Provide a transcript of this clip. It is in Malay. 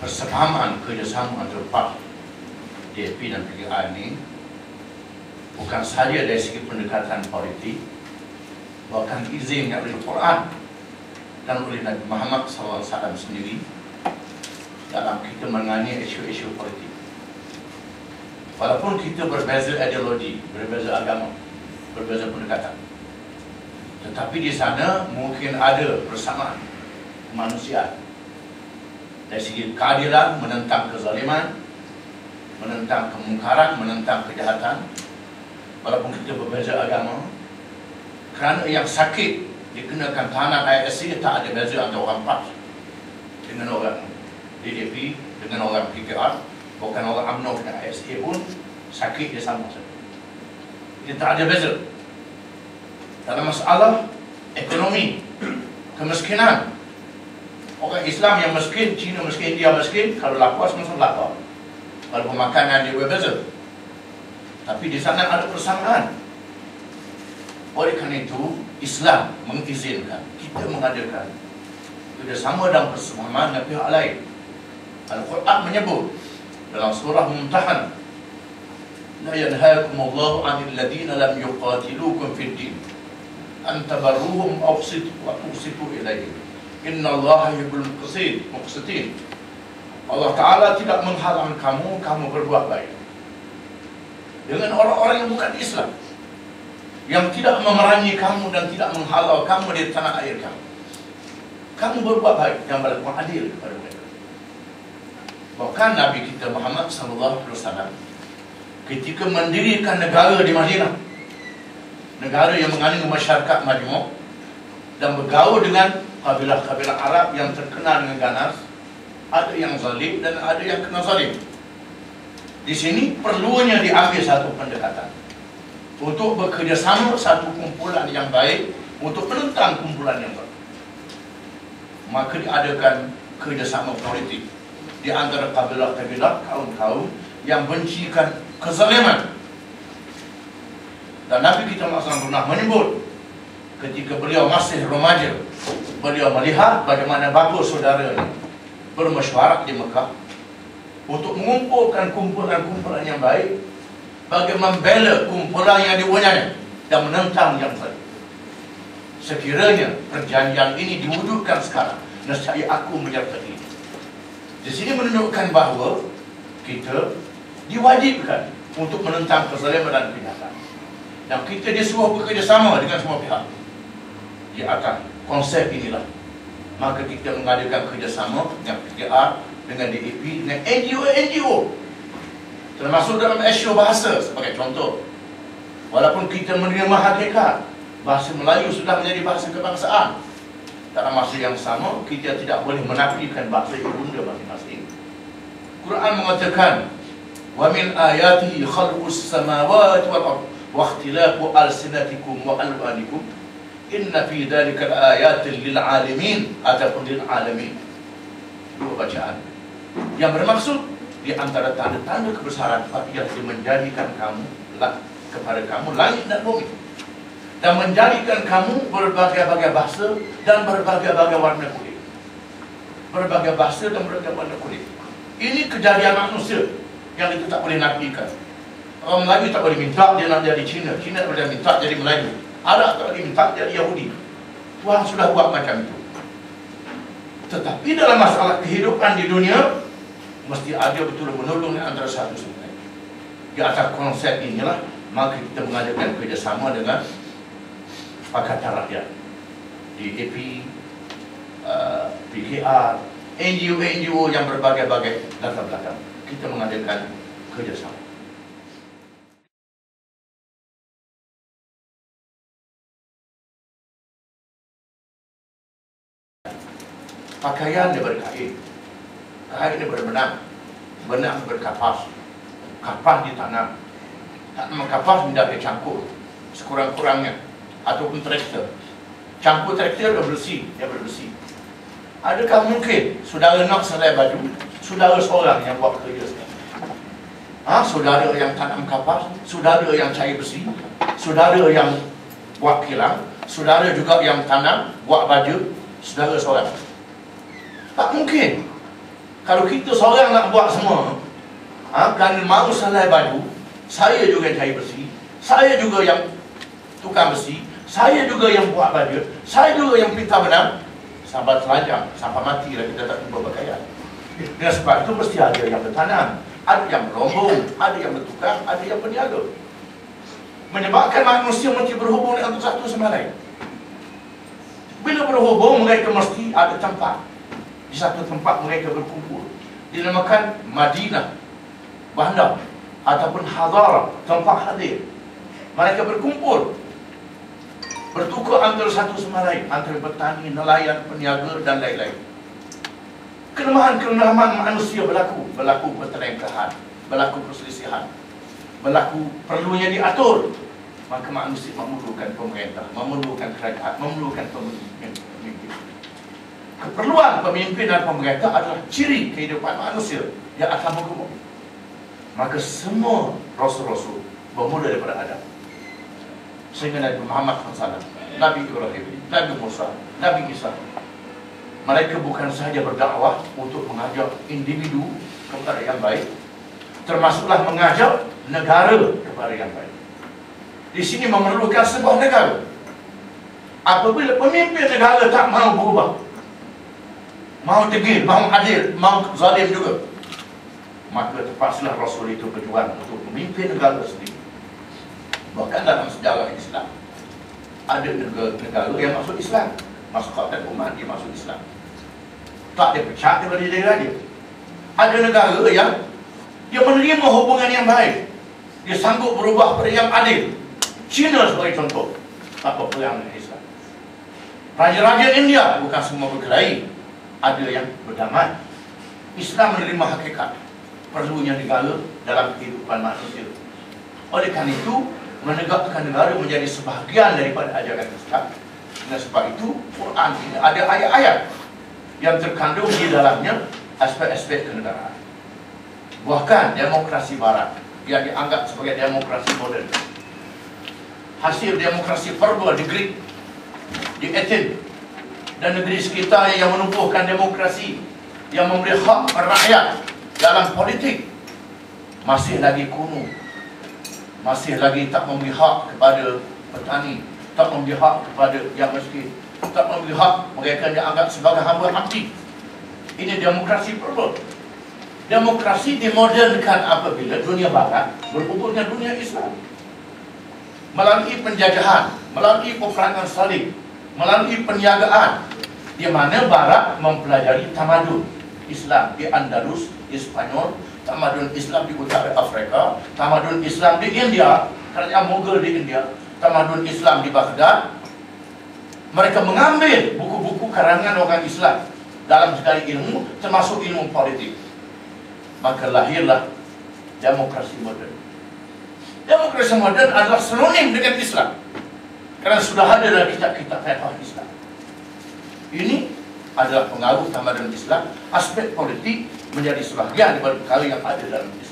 persefahaman kerjasama antara PAS, DAP dan PKR ini bukan sahaja dari segi pendekatan politik, bahkan izin yang oleh Quran dan oleh Nabi Muhammad SAW sendiri dalam kita menangani isu-isu politik. Walaupun kita berbeza ideologi, berbeza agama, berbeza pendekatan, tetapi di sana mungkin ada persamaan kemanusiaan. Dari segi keadilan, menentang kezaliman, menentang kemungkaran, menentang kejahatan. Walaupun kita berbeza agama, kerana yang sakit dikenakan tahanan ISC, tak ada beza antara orang PAS dengan orang DAP, dengan orang PKR, bukan orang UMNO dengan ISC pun sakit dia sama saja. Dia tak ada beza. Dalam masalah ekonomi, kemiskinan, orang Islam yang miskin, Cina miskin, India miskin, kalau lapar semua lapar. Kalau pemakanan dia berbeza. Tapi di sana ada persamaan. Oleh kerana itu, Islam mengizinkan kita mengadakan kerjasama dan persamaan dengan pihak lain. Al-Quran menyebut dalam surah Mumtahan, la yanhaakumullahu 'anil ladina lam yuqatilukum fid din an tabarruhum aw tuqsitu ilaihim. Innallaha yuhibbul muqsitin. Allah Ta'ala tidak menghalang kamu berbuat baik dengan orang-orang yang bukan Islam, yang tidak memerangi kamu dan tidak menghalau kamu di tanah air kamu. Kamu berbuat baik dan berlaku adil kepada mereka. Bahkan Nabi kita Muhammad SAW ketika mendirikan negara di Madinah, negara yang mengandung masyarakat majmuk dan bergaul dengan kabilah-kabilah Arab yang terkenal dengan ganas, ada yang zalim dan ada yang kena zalim. Di sini perlunya diambil satu pendekatan untuk bekerjasama, satu kumpulan yang baik untuk menentang kumpulan yang baik. Maka diadakan kerjasama politik di antara kabilah-kabilah, kaum-kaum yang bencikan kezaliman. Dan Nabi kita SAW pernah menyebut ketika beliau masih remaja, beliau melihat bagaimana bapa saudaranya bermesyuarat di Mekah untuk mengumpulkan kumpulan-kumpulan yang baik bagi membela kumpulan yang dipunyai dan menentang yang zalim. Sekiranya perjanjian ini diwujudkan sekarang, nescaya aku menyertai. Di sini menunjukkan bahawa kita diwajibkan untuk menentang kezaliman dan kejahatan, dan kita disuruh bekerjasama dengan semua pihak di atas konsep inilah. Maka kita mengadakan kerjasama dengan PKR, dengan DAP, dengan NGO, termasuk dalam isu bahasa sebagai contoh. Walaupun kita menerima hakikat bahasa Melayu sudah menjadi bahasa kebangsaan, dalam masa yang sama kita tidak boleh menafikan bahasa ibunda masing-masing. Quran mengatakan, wa min ayatihi khalqus samawati wal ardh wa ikhtilafu alsinatikum wa alwanikum inna fi dhalika ayatin lil alamin ataupun lil alamin. Dua bacaan yang bermaksud di antara tanda-tanda kebesaran ialah menjadikan kamu kepada kamu langit dan bumi, dan menjadikan kamu berbagai-bagai bahasa dan berbagai-bagai warna kulit. Berbagai bahasa dan berbagai warna kulit. Ini kejadian manusia yang itu tak boleh nafikan. Orang Melayu tak boleh minta dia nak jadi Cina, Cina tak boleh minta jadi Melayu, Arab tak boleh minta jadi Yahudi. Tuhan sudah buat macam itu. Tetapi dalam masalah kehidupan di dunia, mesti ada betul menolong antara satu sama lain. Di atas konsep inilah maka kita mengadakan kerjasama dengan Pakatan Rakyat, DAP, PKR, NGO yang berbagai-bagai latar belakang. Kita mengadakan kerjasama. Pakaian daripada kain, kain daripada benang, benang berkapas, kapas ditanam, tanaman kapas mendapat cangkul sekurang-kurangnya, ataupun traktor. Cangkul traktor dah bersih, dia bersih. Adakah mungkin saudara nak selai baju, saudara seorang yang buat kerja sekarang? Saudara yang tanam kapas, saudara yang cair besi, saudara yang buat kilang, saudara juga yang tanam, buat baju, saudara seorang. Tak mungkin. Kalau kita seorang nak buat semua, kerana mahu salai baju, saya juga yang cari besi, saya juga yang tukang besi, saya juga yang buat baju, saya juga yang pintar benang, sampai telanjang, sampai mati lah kita tak jumpa pakaian. Dengan sebab itu mesti ada yang bertanam, ada yang berombong, ada yang bertukang, ada yang berniaga. Menyebabkan manusia mesti berhubung dengan satu sama lain. Bila berhubung, mereka mesti ada tempat. Di satu tempat mereka berkumpul. Dinamakan Madinah, bandar, ataupun Hadara, tempat hadir. Mereka berkumpul, bertukar antara satu sama lain, antara petani, nelayan, peniaga dan lain-lain. Kelemahan-kelemahan manusia berlaku pertelengkahan, berlaku perselisihan, berlaku perlunya diatur. Maka manusia memerlukan pemerintah, memerlukan kerajaan, memerlukan pemimpin. Keperluan pemimpin dan pemerintah adalah ciri kehidupan manusia yang akan berkembang. Maka semua rasul-rasul bermula daripada Adam. Sehingga Nabi Muhammad SAW, Nabi Ibrahim, Nabi Musa, Nabi Isa, mereka bukan sahaja berdakwah untuk mengajak individu kepada yang baik, termasuklah mengajak negara kepada yang baik. Di sini memerlukan sebuah negara. Apabila pemimpin negara tak mahu berubah, mahu degil, mahu adil, mahu zalim juga, maka terpaksalah Rasul itu berjuang untuk memimpin negara sendiri. Bahkan dalam sejarah Islam, ada negara yang masuk Islam, masuk dan umat dia masuk Islam, tak dia pecat daripada negara dia. Ada negara yang dia menerima hubungan yang baik, dia sanggup berubah pada yang adil. China sebagai contoh, apa perang dengan Islam. Raja-raja India bukan semua berkelahi, ada yang berdamai. Islam menerima hakikat perlunya negara dalam kehidupan manusia. Oleh kerana itu, menegakkan negara menjadi sebahagian daripada ajaran Islam. Dengan sebab itu, Quran ini ada ayat-ayat yang terkandung di dalamnya aspek-aspek kenegaraan. Bahkan demokrasi Barat yang dianggap sebagai demokrasi moden, hasil demokrasi verbal di Greek, di Athens dan negeri sekitar yang menumbuhkan demokrasi, yang memberi hak rakyat dalam politik, masih lagi kuno, masih lagi tak memberi hak kepada petani, tak memberi hak kepada yang miskin, tak memberi hak mereka dianggap sebagai hamba abdi. Ini demokrasi verbal. Demokrasi dimodernkan apabila dunia Barat berhubung dengan dunia Islam, melalui penjajahan, melalui peperangan salib, melalui penjagaan, di mana Barat mempelajari tamadun Islam di Andalus, di Spanyol, tamadun Islam di utara Afrika, tamadun Islam di India, kerajaan Mughal di India, tamadun Islam di Baghdad. Mereka mengambil buku-buku karangan orang Islam dalam segala ilmu, termasuk ilmu politik. Maka lahirlah demokrasi moden. Demokrasi moden adalah sinonim dengan Islam, kerana sudah ada dalam kitab-kitab fiqh Islam. Ini adalah pengaruh tamadun Islam. Aspek politik menjadi sebahagian daripada perkara yang ada dalam Islam.